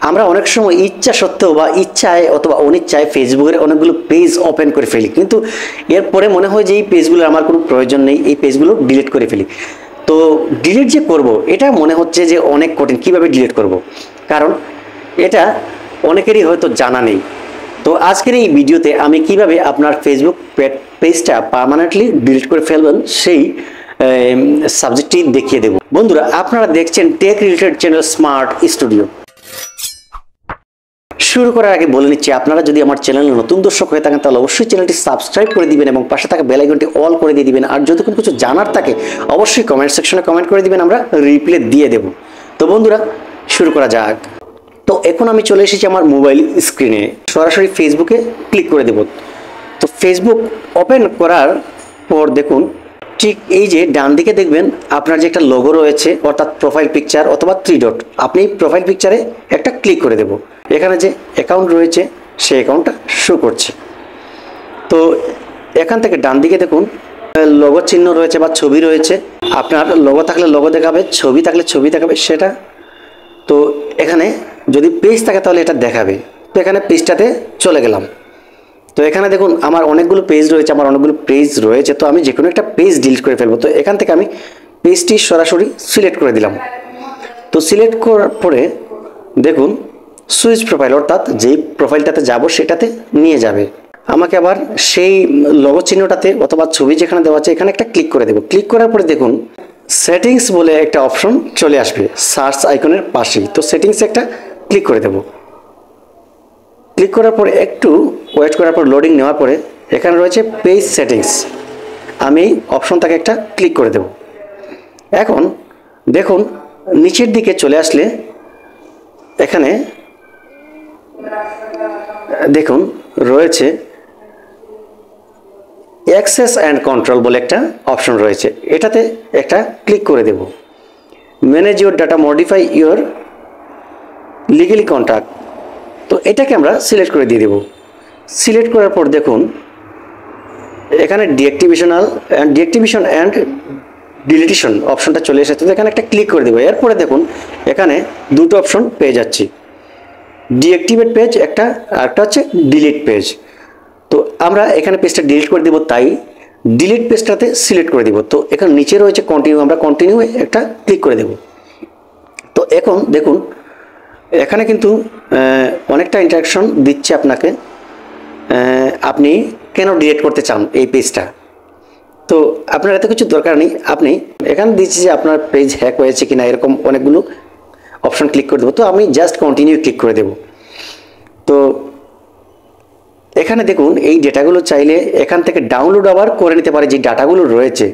আমরা অনেক সময় ইচ্ছা সত্ত্বেও বা ইচ্ছায় অথবা অনিচ্ছায় ফেসবুকের অনেকগুলো পেজ ওপেন করে ফেলি, কিন্তু এরপরে মনে হয় যে এই পেজগুলো আমার কোনো প্রয়োজন নেই, এই পেজগুলো ডিলিট করে ফেলি। তো ডিলিট যে করব এটা মনে হচ্ছে যে অনেক কঠিন। কিভাবে ডিলিট করব, কারণ এটা অনেকেরই হয়তো জানা নেই। তো আজকের এই ভিডিওতে আমি কিভাবে আপনার ফেসবুক পেজটা পার্মানেন্টলি ডিলিট করে ফেলবেন সেই সাবজেক্টটি দেখিয়ে দেব। বন্ধুরা, আপনারা দেখছেন tech related channel smart studio. শুরু করার আগে বলে নিচ্ছি, আপনারা যদি আমার চ্যানেলে নতুন দর্শক হয়ে থাকেন তাহলে অবশ্যই চ্যানেলটি সাবস্ক্রাইব করে দিবেন এবং পাশে থাকা বেল আইকনটি অল করে দিয়ে দিবেন। আর যদি কোনো কিছু জানার থাকে অবশ্যই কমেন্ট সেকশনে কমেন্ট করে দিবেন, আমরা রিপ্লাই দিয়ে দেব। তো বন্ধুরা, শুরু করা যাক। তো এখন আমি চলে এসেছি আমার মোবাইল স্ক্রিনে, সরাসরি ফেসবুকে ক্লিক করে দেব। তো ফেসবুক ওপেন করার পর দেখুন, ঠিক এই যে ডান দিকে দেখবেন আপনার যে একটা লোগো রয়েছে, অর্থাৎ প্রোফাইল পিকচার অথবা 3 ডট। আপনি প্রোফাইল পিকচারে একটা ক্লিক করে দেব। এখানে যে অ্যাকাউন্ট রয়েছে সেই অ্যাকাউন্টটা শো করছে। তো এখান থেকে ডান দিকে দেখুন লোগো চিহ্ন রয়েছে বা ছবি রয়েছে। আপনার লোগো থাকলে লোগো দেখাবে, ছবি থাকলে ছবি দেখাবে সেটা। তো এখানে যদি পেজ থাকে তাহলে এটা দেখাবে। তো এখানে পেজটাতে চলে গেলাম। তো এখানে দেখুন আমার অনেকগুলো পেজ রয়েছে, তো আমি যে কোনো একটা পেজ ডিলিট করে ফেলবো। তো এখান থেকে আমি পেজটি সরাসরি সিলেক্ট করে দিলাম। তো সিলেক্ট করার পরে দেখুন সুইচ প্রোফাইল, অর্থাৎ যেই প্রোফাইলটাতে যাব সেটাতে নিয়ে যাবে আমাকে। আবার সেই লোগো চিহ্নটাতে অথবা ছবি যেখানে দেওয়া আছে এখানে একটা ক্লিক করে দেব। ক্লিক করার পরে দেখুন সেটিংস বলে একটা অপশন চলে আসবে সার্চ আইকনের পাশেই। তো সেটিংসে একটা ক্লিক করে দেব। ক্লিক করার পরে একটু ওয়েট করার পর লোডিং নেওয়ার পরে এখানে রয়েছে পেজ সেটিংস, আমি অপশনটাকে একটা ক্লিক করে দেব। এখন দেখুন নিচের দিকে চলে আসলে এখানে দেখুন রয়েছে অ্যাক্সেস অ্যান্ড কন্ট্রোল বলে একটা অপশন রয়েছে, এটাতে একটা ক্লিক করে দেব। Manage your data, modify your legally contact, তো এটাকে আমরা সিলেক্ট করে দিয়ে দেব। সিলেক্ট করার পর দেখুন এখানে ডিঅ্যাক্টিভেশন অ্যান্ড ডিলিটেশন অপশনটা চলে এসেছে। তো এখানে একটা ক্লিক করে দেবো। এরপরে দেখুন এখানে দুটো অপশন পেয়ে যাচ্ছি, ডিঅ্যাক্টিভেট পেজ একটা, আরেকটা হচ্ছে ডিলিট পেজ। তো আমরা এখানে পেজটা ডিলিট করে দেবো, তাই ডিলিট পেজটাতে সিলেক্ট করে দেবো। তো এখানে নিচে রয়েছে কন্টিনিউ, আমরা কন্টিনিউ একটা ক্লিক করে দেব। তো এখন দেখুন এখানে কিন্তু অনেকটা ইন্টারাকশন দিচ্ছে আপনাকে, আপনি কেন ডিলিট করতে চান এই পেজটা। তো আপনার এত কিছু দরকার নেই, আপনি এখানে দিচ্ছি যে আপনার পেজ হ্যাক হয়েছে কিনা, এরকম অনেকগুলো অপশন ক্লিক করে দেবো। তো আমি জাস্ট কন্টিনিউ ক্লিক করে দেব। তো এখানে দেখুন এই ডেটাগুলো চাইলে এখান থেকে ডাউনলোড আবার করে নিতে পারে যে ডাটাগুলো রয়েছে।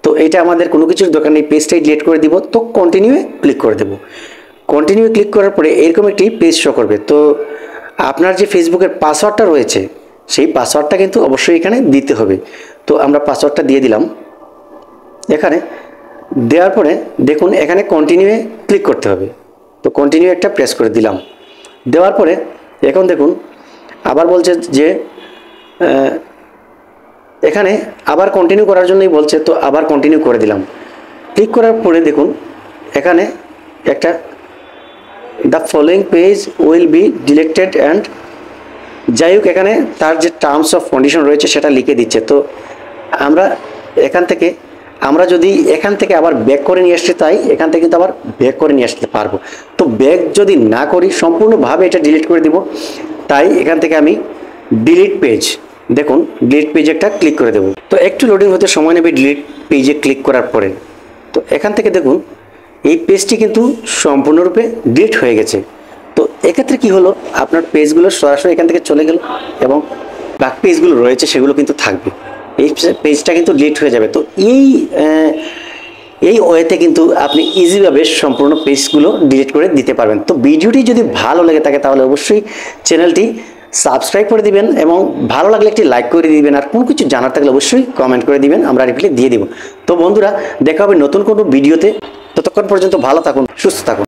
তো এটা আমাদের কোনো কিছুর দরকার নেই, পেজটাই ডিলিট করে দিব। তো কন্টিনিউয়ে ক্লিক করে দেব। কন্টিনিউ ক্লিক করার পরে এরকম একটি পেজ শো করবে। তো আপনার যে ফেসবুকের পাসওয়ার্ডটা রয়েছে সেই পাসওয়ার্ডটা কিন্তু অবশ্যই এখানে দিতে হবে। তো আমরা পাসওয়ার্ডটা দিয়ে দিলাম। এখানে দেওয়ার পরে দেখুন এখানে কন্টিনিউয়ে ক্লিক করতে হবে। তো কন্টিনিউ একটা প্রেস করে দিলাম। দেওয়ার পরে এখন দেখুন আবার বলছে যে এখানে আবার কন্টিনিউ করার জন্যই বলছে। তো আবার কন্টিনিউ করে দিলাম। ক্লিক করার পরে দেখুন এখানে একটা the following page will be deleted and যাই হোক এখানে তার যে টার্মস অফ কন্ডিশন রয়েছে সেটা লিখে দিচ্ছে। তো আমরা যদি এখান থেকে আবার ব্যাক করে নিয়ে আসতে চাই, এখান থেকে কিন্তু আবার ব্যাক করে নিয়ে আসতে পারবো। তো ব্যাক যদি না করি সম্পূর্ণভাবে এটা ডিলিট করে দিব, তাই এখান থেকে আমি ডিলিট পেজ, দেখুন ডিলিট পেজে একটা ক্লিক করে দেব। তো একটু লোডিং হতে সময় নেবে ডিলিট পেজে ক্লিক করার পরে। তো এখান থেকে দেখুন এই পেজটি কিন্তু সম্পূর্ণরূপে ডিলিট হয়ে গেছে। তো এক্ষেত্রে কি হলো, আপনার পেজগুলো সরাসরি এখান থেকে চলে গেল এবং বাকি পেজগুলো রয়েছে সেগুলো কিন্তু থাকবে, এই পেজটা কিন্তু ডিলিট হয়ে যাবে। তো এই ওয়েতে কিন্তু আপনি ইজিভাবে সম্পূর্ণ পেজগুলো ডিলিট করে দিতে পারবেন। তো ভিডিওটি যদি ভালো লেগে থাকে তাহলে অবশ্যই চ্যানেলটি সাবস্ক্রাইব করে দিবেন এবং ভালো লাগলে একটি লাইক করে দিবেন। আর কোনো কিছু জানার থাকলে অবশ্যই কমেন্ট করে দিবেন, আমরা রিপ্লাই দিয়ে দিব। তো বন্ধুরা, দেখা হবে নতুন কোনো ভিডিওতে। ততক্ষণ পর্যন্ত ভালো থাকুন, সুস্থ থাকুন।